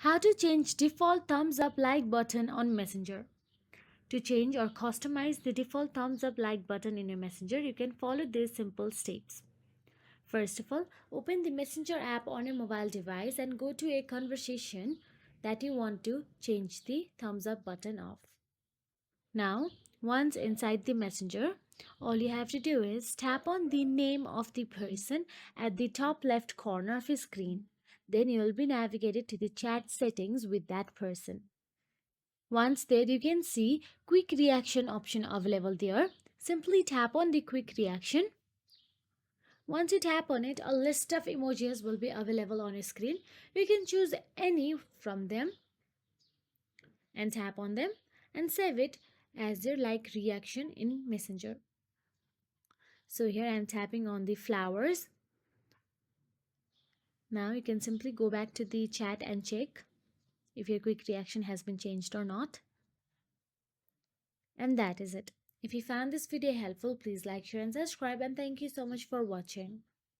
How to change default thumbs up like button on Messenger. To change or customize the default thumbs up like button in your Messenger, you can follow these simple steps. First of all, open the Messenger app on your mobile device and go to a conversation that you want to change the thumbs up button of. Now, once inside the Messenger, all you have to do is tap on the name of the person at the top left corner of your screen. Then you will be navigated to the chat settings with that person. Once there, you can see quick reaction option available there. Simply tap on the quick reaction. Once you tap on it, a list of emojis will be available on your screen. You can choose any from them and tap on them and save it as your like reaction in Messenger. So here I am tapping on the flowers. Now you can simply go back to the chat and check if your quick reaction has been changed or not. And that is it. If you found this video helpful, please like, share and subscribe, and thank you so much for watching.